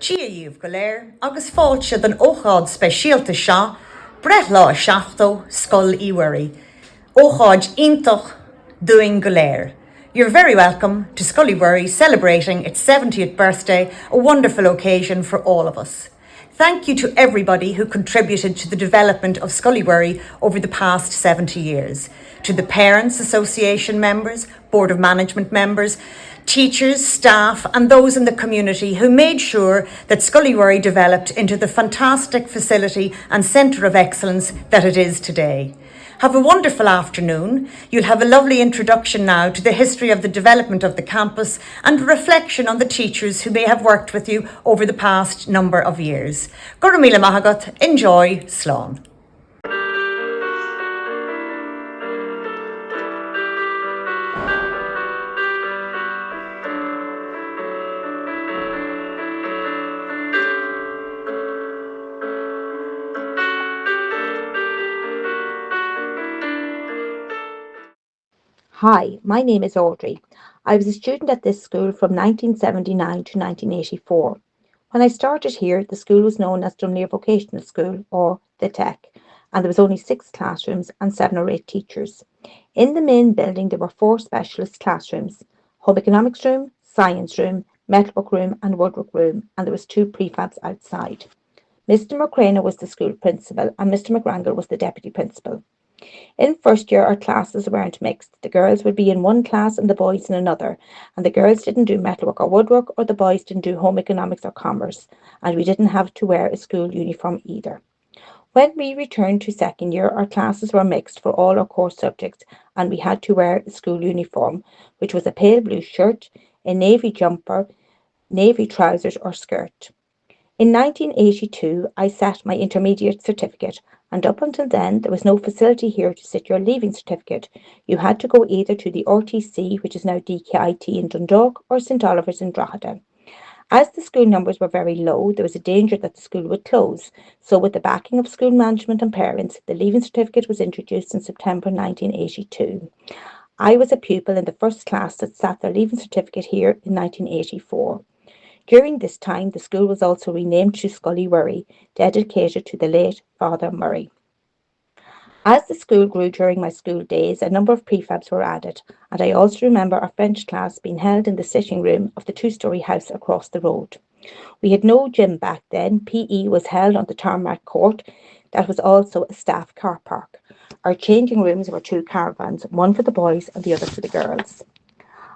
Díomh go léir agus fáilte den ócháid speisialta seo, breth lá seachtó Scoil Uí Mhuirí. Ócháid iontach doing go léir. You're very welcome to Scoil Uí Mhuirí celebrating its 70th birthday, a wonderful occasion for all of us. Thank you to everybody who contributed to the development of Scoil Uí Mhuirí over the past 70 years. To the Parents Association members, Board of Management members, teachers, staff and those in the community who made sure that Scoil Uí Mhuirí developed into the fantastic facility and centre of excellence that it is today. Have a wonderful afternoon. You'll have a lovely introduction now to the history of the development of the campus and a reflection on the teachers who may have worked with you over the past number of years. Gura míle maith agat, enjoy, slán. Hi, my name is Audrey. I was a student at this school from 1979 to 1984. When I started here, the school was known as Dunleer Vocational School, or the Tech, and there was only 6 classrooms and 7 or 8 teachers. In the main building, there were 4 specialist classrooms: home economics room, science room, metalwork room and woodwork room, and there was 2 prefabs outside. Mr. McCrana was the school principal and Mr. McGrangle was the deputy principal. In first year, our classes weren't mixed. The girls would be in one class and the boys in another, and the girls didn't do metalwork or woodwork, or the boys didn't do home economics or commerce, and we didn't have to wear a school uniform either. When we returned to second year, our classes were mixed for all our core subjects, and we had to wear a school uniform, which was a pale blue shirt, a navy jumper, navy trousers or skirt. In 1982, I sat my intermediate certificate, and up until then, there was no facility here to sit your leaving certificate. You had to go either to the RTC, which is now DKIT in Dundalk, or St Oliver's in Drogheda. As the school numbers were very low, there was a danger that the school would close. So with the backing of school management and parents, the leaving certificate was introduced in September 1982. I was a pupil in the first class that sat their leaving certificate here in 1984. During this time, the school was also renamed to Scoil Uí Mhuirí, dedicated to the late Father Murray. As the school grew during my school days, a number of prefabs were added, and I also remember our French class being held in the sitting room of the 2-storey house across the road. We had no gym back then. PE was held on the tarmac court that was also a staff car park. Our changing rooms were 2 caravans, one for the boys and the other for the girls.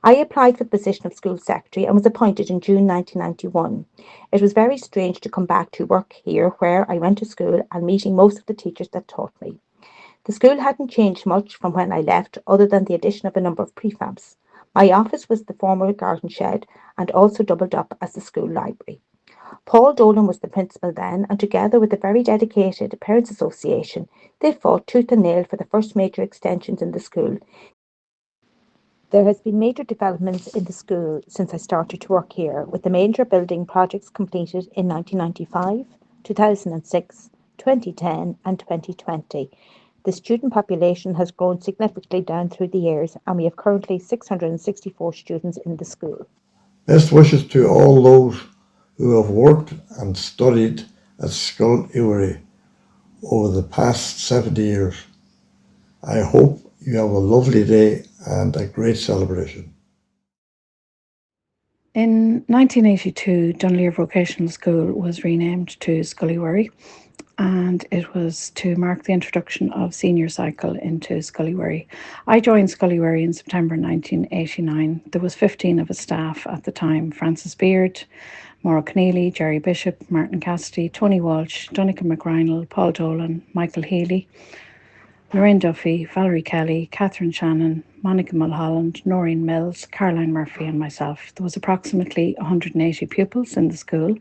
I applied for the position of school secretary and was appointed in June 1991. It was very strange to come back to work here where I went to school and meeting most of the teachers that taught me. The school hadn't changed much from when I left, other than the addition of a number of prefabs. My office was the former garden shed and also doubled up as the school library. Paul Dolan was the principal then, and together with the very dedicated Parents Association, they fought tooth and nail for the first major extensions in the school. There has been major developments in the school since I started to work here, with the major building projects completed in 1995, 2006, 2010 and 2020. The student population has grown significantly down through the years, and we have currently 664 students in the school. Best wishes to all those who have worked and studied at Scoil Uí Mhuirí over the past 70 years. I hope you have a lovely day and a great celebration. In 1982, Dunleer Vocational School was renamed to Scoil Uí Mhuirí, and it was to mark the introduction of senior cycle into Scoil Uí Mhuirí. I joined Scoil Uí Mhuirí in September 1989. There was 15 of us staff at the time: Francis Beard, Maura Keneally, Jerry Bishop, Martin Cassidy, Tony Walsh, Donica McGrinal, Paul Dolan, Michael Healy, Lorraine Duffy, Valerie Kelly, Catherine Shannon, Monica Mulholland, Noreen Mills, Caroline Murphy and myself. There was approximately 180 pupils in the school.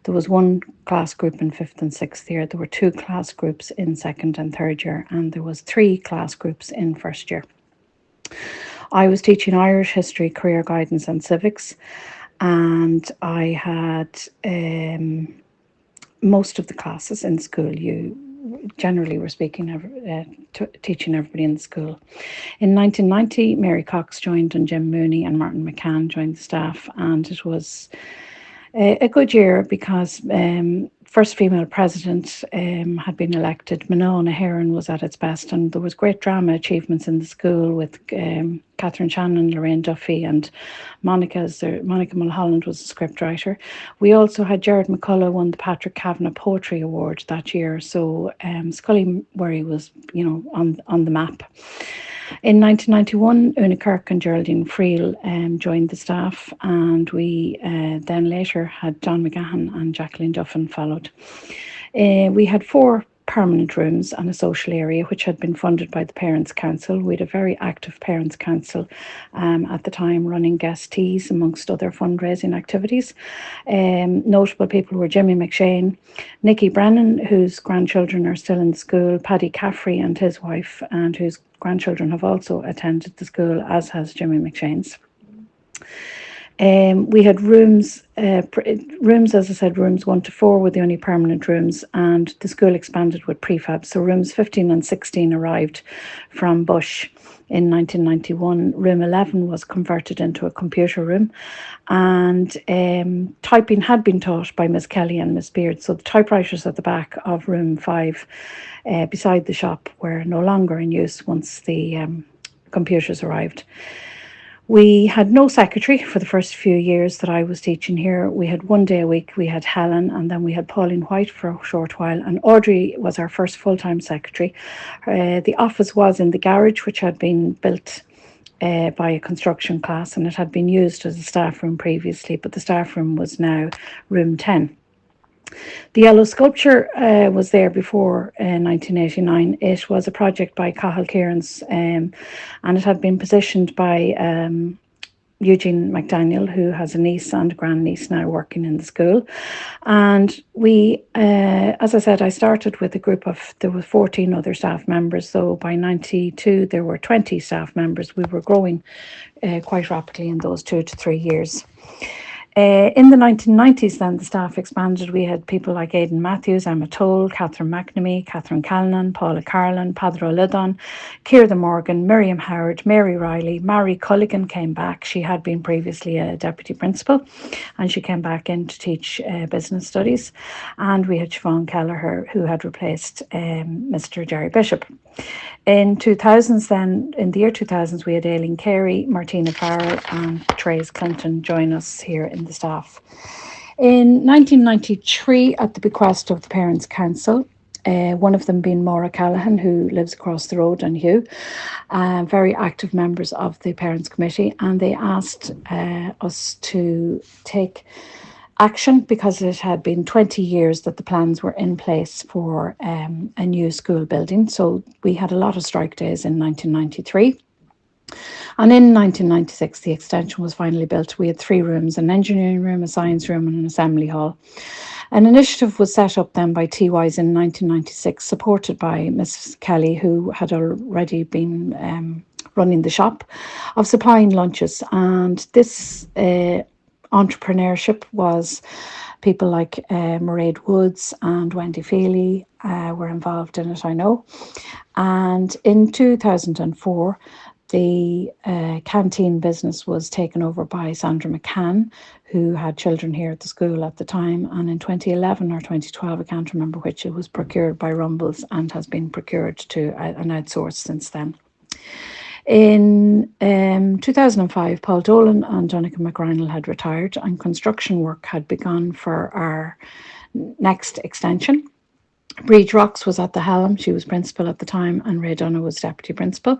There was 1 class group in 5th and 6th year. There were 2 class groups in 2nd and 3rd year, and there was 3 class groups in 1st year. I was teaching Irish history, career guidance and civics, and I had most of the classes in school. You generally were teaching everybody in the school. In 1990, Mary Cox joined and Jim Mooney and Martin McCann joined the staff, and it was A good year because first female president had been elected. Manona Heron was at its best, and there was great drama achievements in the school with Catherine Shannon, Lorraine Duffy, and Monica Mulholland was the scriptwriter. We also had Jared McCullough won the Patrick Kavanagh Poetry Award that year, so Scoil Uí Mhuirí was, on the map. In 1991, Una Kirk and Geraldine Friel joined the staff, and we then later had John McGahan and Jacqueline Duffin followed. We had 4 permanent rooms and a social area, which had been funded by the Parents' Council. We had a very active Parents' Council at the time, running guest teas amongst other fundraising activities. Notable people were Jimmy McShane, Nicky Brennan, whose grandchildren are still in the school, Paddy Caffrey and his wife, and whose grandchildren have also attended the school, as has Jimmy McShane's. We had rooms, as I said, rooms 1 to 4 were the only permanent rooms, and the school expanded with prefab. So rooms 15 and 16 arrived from Bush in 1991. Room 11 was converted into a computer room, and typing had been taught by Miss Kelly and Miss Beard. So the typewriters at the back of room 5 beside the shop were no longer in use once the computers arrived. We had no secretary for the first few years that I was teaching here. We had 1 day a week. We had Helen, and then we had Pauline White for a short while, and Audrey was our first full-time secretary. The office was in the garage, which had been built by a construction class, and it had been used as a staff room previously, but the staff room was now room 10. The yellow sculpture was there before 1989. It was a project by Cathal Cairns, and it had been positioned by Eugene McDaniel, who has a niece and a grandniece now working in the school. And we, as I said, I started with a group of, there were 14 other staff members. So by 92, there were 20 staff members. We were growing quite rapidly in those 2 to 3 years. In the 1990s, then the staff expanded. We had people like Aidan Matthews, Emma Toll, Catherine McNamee, Catherine Callanan, Paula Carlin, Padro Lidon, Kierda Morgan, Miriam Howard, Mary Riley, Mary Culligan came back. She had been previously a deputy principal, and she came back in to teach business studies. And we had Siobhan Kelleher, who had replaced Mr. Jerry Bishop. In 2000s, then, in the year 2000s, we had Aileen Carey, Martina Farrell, and Therese Clinton join us here in the staff. In 1993, at the bequest of the Parents' Council, one of them being Maura Callahan, who lives across the road, and Hugh, very active members of the Parents' Committee, and they asked us to take action because it had been 20 years that the plans were in place for a new school building. So we had a lot of strike days in 1993. And in 1996, the extension was finally built. We had 3 rooms, an engineering room, a science room, and an assembly hall. An initiative was set up then by TYs in 1996, supported by Miss Kelly, who had already been running the shop, of supplying lunches. And this entrepreneurship was people like Mairead Woods and Wendy Feely were involved in it, I know. And in 2004, the canteen business was taken over by Sandra McCann, who had children here at the school at the time. And in 2011 or 2012, I can't remember which, it was procured by Rumbles and has been procured to an outsource since then. In 2005, Paul Dolan and Donica McRinal had retired, and construction work had begun for our next extension. Breed Rocks was at the helm. She was principal at the time, and Ray Dunna was deputy principal.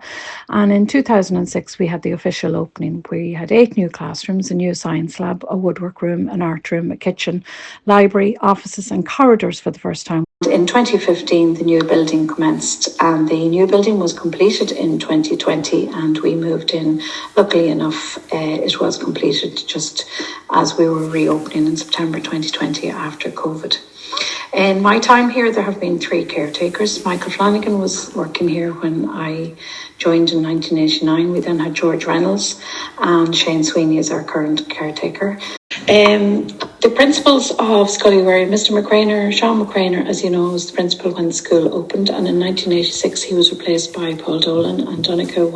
And in 2006, we had the official opening. We had 8 new classrooms, a new science lab, a woodwork room, an art room, a kitchen, library, offices, and corridors for the first time. In 2015, the new building commenced, and the new building was completed in 2020, and we moved in. Luckily enough, it was completed just as we were reopening in September 2020 after COVID. In my time here, there have been 3 caretakers. Michael Flanagan was working here when I joined in 1989. We then had George Reynolds, and Shane Sweeney is our current caretaker. The principals of Scoil Uí Mhuirí, Mr. McCrainer, Sean McCrainer, as you know, was the principal when the school opened, and in 1986 he was replaced by Paul Dolan, and Donncha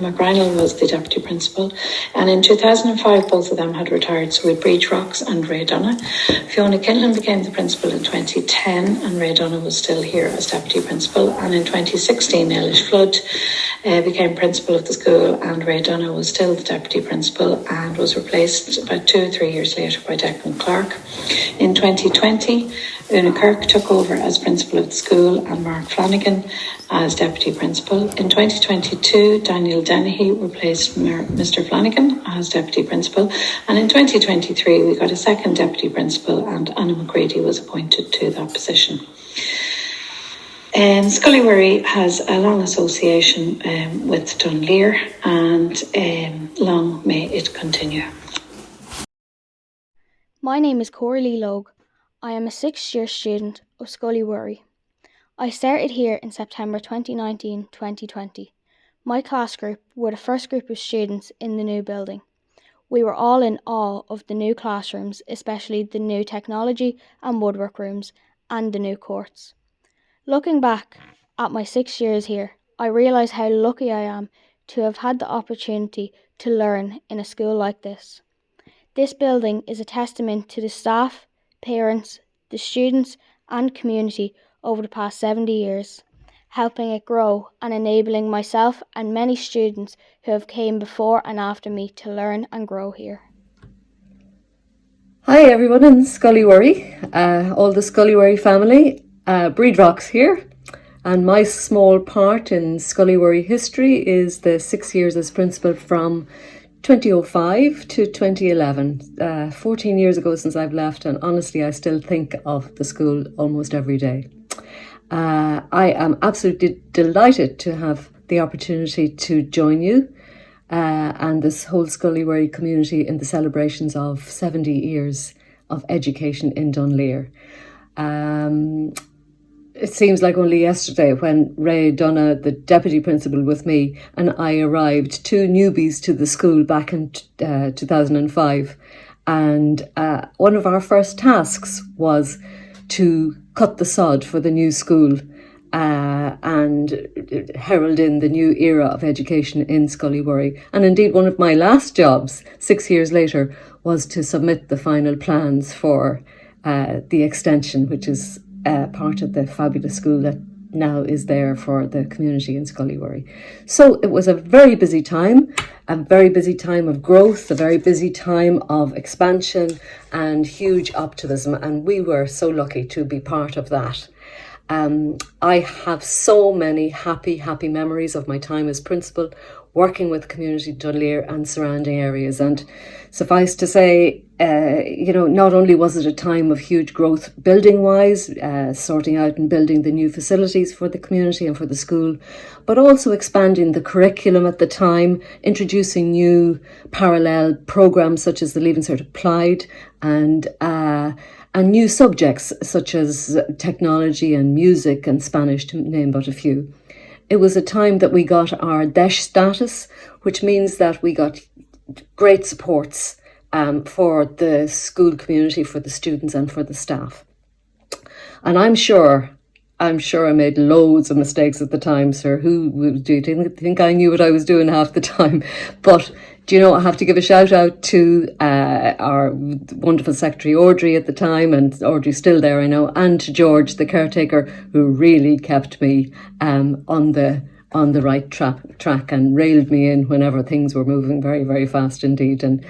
McRinal was the deputy principal. And in 2005, both of them had retired, so we had Breach Rocks and Ray Donncha. Fiona Kinlan became the principal in 2010, and Ray Donncha was still here as deputy principal. And in 2016, Eilish Flood became principal of the school, and Ray Donncha was still the deputy principal and was replaced about 2 or 3 years later by Declan Clark. In 2020, Una Kirk took over as principal of the school and Mark Flanagan as deputy principal. In 2022, Daniel Dennehy replaced Mr. Flanagan as deputy principal. And in 2023, we got a second deputy principal and Anna McGrady was appointed to that position. Scoil Uí Mhuirí has a long association with Dunleer, and long may it continue. My name is Coralie Logue. I am a 6th-year student of Scoil Uí Mhuirí. I started here in September 2019-2020. My class group were the first group of students in the new building. We were all in awe of the new classrooms, especially the new technology and woodwork rooms and the new courts. Looking back at my 6 years here, I realise how lucky I am to have had the opportunity to learn in a school like this. This building is a testament to the staff, parents, the students and community over the past 70 years, helping it grow and enabling myself and many students who have came before and after me to learn and grow here. Hi everyone in Scoil Uí Mhuirí, all the Scoil Uí Mhuirí family, Breed Rocks here, and my small part in Scoil Uí Mhuirí history is the 6 years as principal from 2005 to 2011, 14 years ago since I've left, and honestly I still think of the school almost every day. I am absolutely delighted to have the opportunity to join you and this whole Scoil Uí Mhuirí community in the celebrations of 70 years of education in Dunleer. It seems like only yesterday when Ray Donncha, the deputy principal with me, and I arrived, 2 newbies to the school back in 2005. And one of our first tasks was to cut the sod for the new school and herald in the new era of education in Scoil Uí Mhuirí. And indeed, one of my last jobs, 6 years later, was to submit the final plans for the extension, which is part of the fabulous school that now is there for the community in Scoil Uí Mhuirí. So it was a very busy time of growth, a very busy time of expansion and huge optimism, and we were so lucky to be part of that. I have so many happy memories of my time as principal, working with community Dunleer and surrounding areas. And suffice to say, not only was it a time of huge growth building-wise, sorting out and building the new facilities for the community and for the school, but also expanding the curriculum at the time, introducing new parallel programmes such as the Leaving Cert Applied and new subjects such as technology and music and Spanish, to name but a few. It was a time that we got our DEIS status, which means that we got great supports for the school community, for the students and for the staff. And I'm sure I made loads of mistakes at the time, sir. Who do you think I knew what I was doing half the time? But do you know, I have to give a shout out to our wonderful secretary Audrey at the time, and Audrey's still there, I know, and to George, the caretaker, who really kept me on the right track and railed me in whenever things were moving very, very fast indeed, and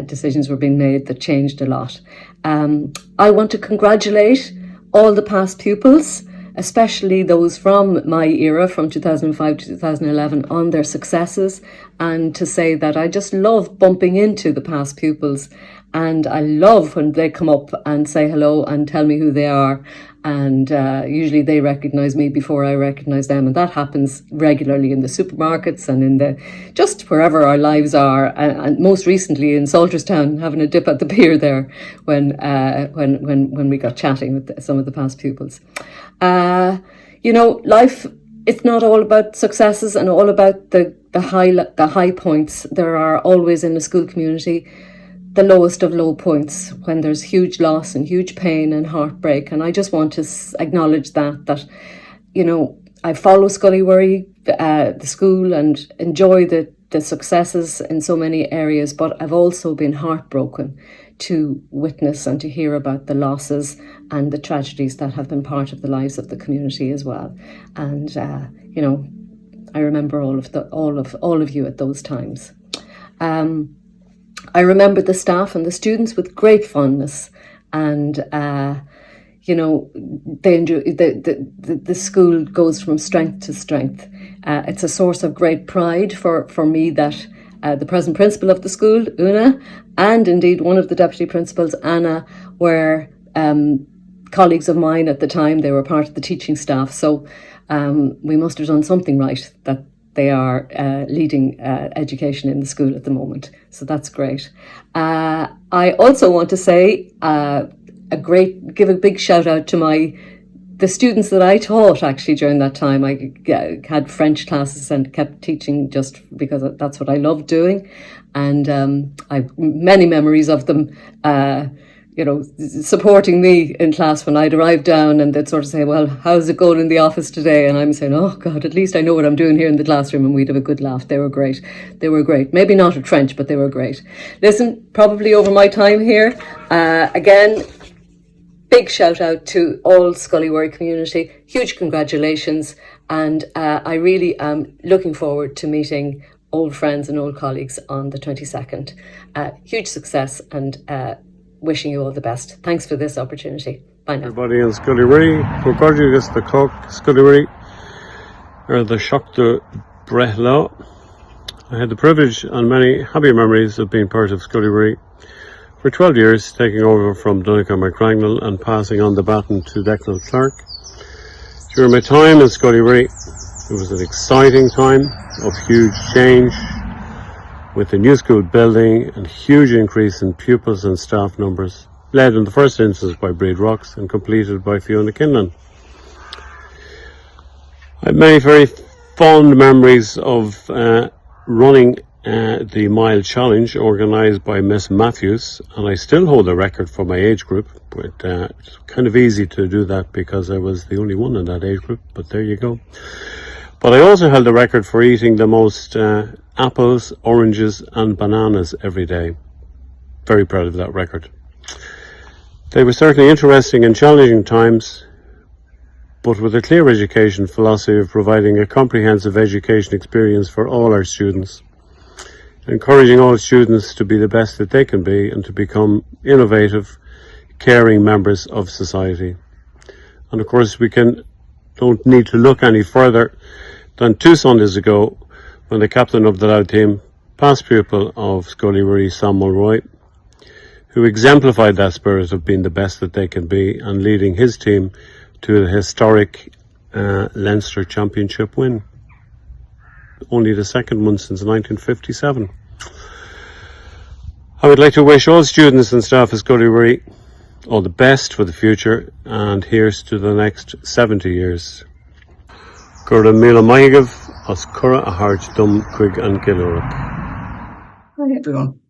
decisions were being made that changed a lot. I want to congratulate all the past pupils, especially those from my era, from 2005 to 2011, on their successes, and to say that I just love bumping into the past pupils, and I love when they come up and say hello and tell me who they are, and usually they recognise me before I recognise them, and that happens regularly in the supermarkets and in the just wherever our lives are, and most recently in Salterstown, having a dip at the pier there when we got chatting with some of the past pupils. Life, it's not all about successes and all about the high points. There are always in a school community the lowest of low points, when there's huge loss and huge pain and heartbreak. And I just want to acknowledge that, you know, I follow Scoil Uí Mhuirí, the school, and enjoy the successes in so many areas, but I've also been heartbroken to witness and to hear about the losses and the tragedies that have been part of the lives of the community as well. And you know, I remember all of you at those times. I remember the staff and the students with great fondness, and you know, they enjoy, the school goes from strength to strength. It's a source of great pride for me that the present principal of the school, Una, and indeed one of the deputy principals, Anna, were colleagues of mine at the time. They were part of the teaching staff. So we must have done something right that they are leading education in the school at the moment. So that's great. I also want to say give a big shout out to the students that I taught actually during that time. I had French classes and kept teaching just because that's what I loved doing. And I've many memories of them, you know, supporting me in class when I'd arrive down, and they'd sort of say, well, how's it going in the office today? And I'm saying, oh God, at least I know what I'm doing here in the classroom, and we'd have a good laugh. They were great. They were great. Maybe not at French, but they were great. Listen, probably over my time here, again, big shout out to all Scoil Uí Mhuirí community. Huge congratulations. And I really am looking forward to meeting old friends and old colleagues on the 22nd. Huge success, and wishing you all the best. Thanks for this opportunity. Bye now. Everybody in Scoil Uí Mhuirí, Gorgeous the Cook, Scoil Uí Mhuirí, or the Shock de Brehla. I had the privilege and many happy memories of being part of Scoil Uí Mhuirí for 12 years, taking over from Donegal McCragnell and passing on the baton to Declan Clark. During my time in Scoil Uí Mhuirí, it was an exciting time of huge change, with the new school building and huge increase in pupils and staff numbers, led in the first instance by Breed Rocks and completed by Fiona Kinlan. I have many very fond memories of running the mile challenge organised by Miss Matthews, and I still hold the record for my age group, but it's kind of easy to do that because I was the only one in that age group, but there you go. But I also held the record for eating the most apples, oranges and bananas every day. Very proud of that record. They were certainly interesting and challenging times, but with a clear education philosophy of providing a comprehensive education experience for all our students, encouraging all students to be the best that they can be and to become innovative, caring members of society. And of course we don't need to look any further than 2 Sundays ago, when the captain of the Louth team, past pupil of Scoil Uí Mhuirí, Sam Mulroy, who exemplified that spirit of being the best that they can be and leading his team to the historic Leinster Championship win. Only the second one since 1957. I would like to wish all students and staff at Scoil Uí Mhuirí all the best for the future, and here's to the next 70 years. Gurda Mila Maigov, Oscura a Heart Dum Quig and Giluruk. Hi everyone.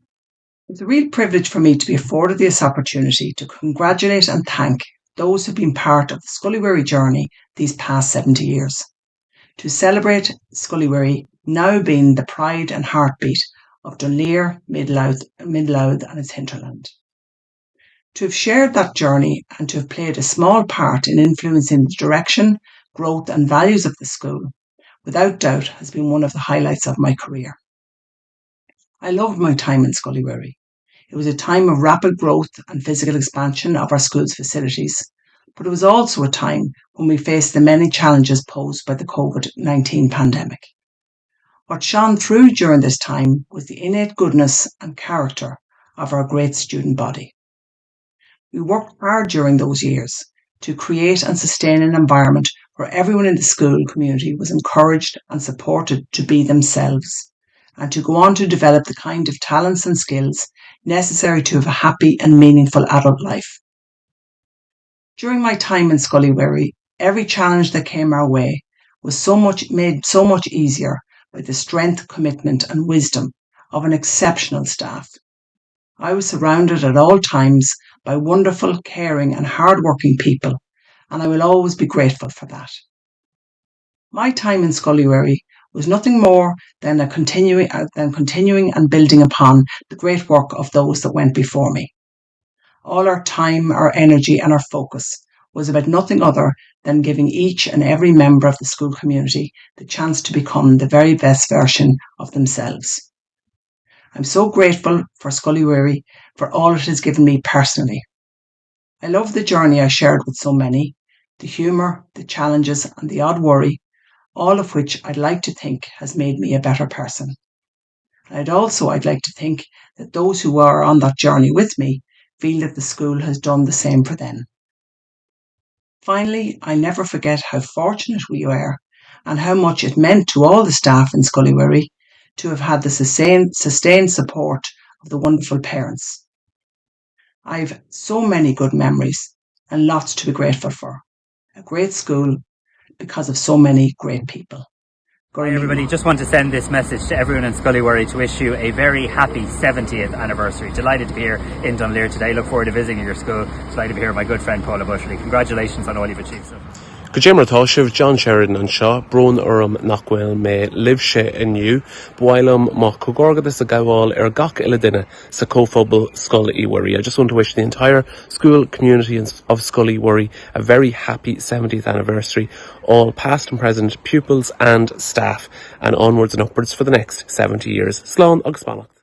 It's a real privilege for me to be afforded this opportunity to congratulate and thank those who've been part of the Scoil Uí Mhuirí journey these past 70 years. To celebrate Scoil Uí Mhuirí now being the pride and heartbeat of Dunleer, Mid-Louth and its hinterland. To have shared that journey and to have played a small part in influencing the direction, growth and values of the school, without doubt has been one of the highlights of my career. I loved my time in Scoil Uí Mhuirí. It was a time of rapid growth and physical expansion of our school's facilities, but it was also a time when we faced the many challenges posed by the COVID-19 pandemic. What shone through during this time was the innate goodness and character of our great student body. We worked hard during those years to create and sustain an environment where everyone in the school community was encouraged and supported to be themselves, and to go on to develop the kind of talents and skills necessary to have a happy and meaningful adult life. During my time in Scoil Uí Mhuirí, every challenge that came our way was made so much easier by the strength, commitment and wisdom of an exceptional staff. I was surrounded at all times by wonderful, caring and hard-working people, and I will always be grateful for that. My time in Scoil Uí Mhuirí was nothing more than continuing and building upon the great work of those that went before me. All our time, our energy and our focus was about nothing other than giving each and every member of the school community the chance to become the very best version of themselves. I'm so grateful for Scoil Uí Mhuirí for all it has given me personally. I love the journey I shared with so many, the humour, the challenges and the odd worry, all of which I'd like to think has made me a better person. And I'd like to think that those who are on that journey with me feel that the school has done the same for them. Finally, I never forget how fortunate we were and how much it meant to all the staff in Scoil Uí Mhuirí to have had the sustained support of the wonderful parents. I've so many good memories and lots to be grateful for. A great school because of so many great people. Hi everybody, just want to send this message to everyone in Scoil Uí Mhuirí to wish you a very happy 70th anniversary. Delighted to be here in Dunleer today. Look forward to visiting your school. Delighted to be here with my good friend Paula Bushley. Congratulations on all you've achieved. Go Jimmertá sibh John Sheridan an seo brún orm nach bhfuil mé libse inniu bhailim má cogorgad is a gabháil gach ile duine sa cóphobal Scoil Uí Mhuirí. I just want to wish the entire school community of Scoil Uí Mhuirí a very happy 70th anniversary, all past and present pupils and staff, and onwards and upwards for the next 70 years. Slán agus Banach.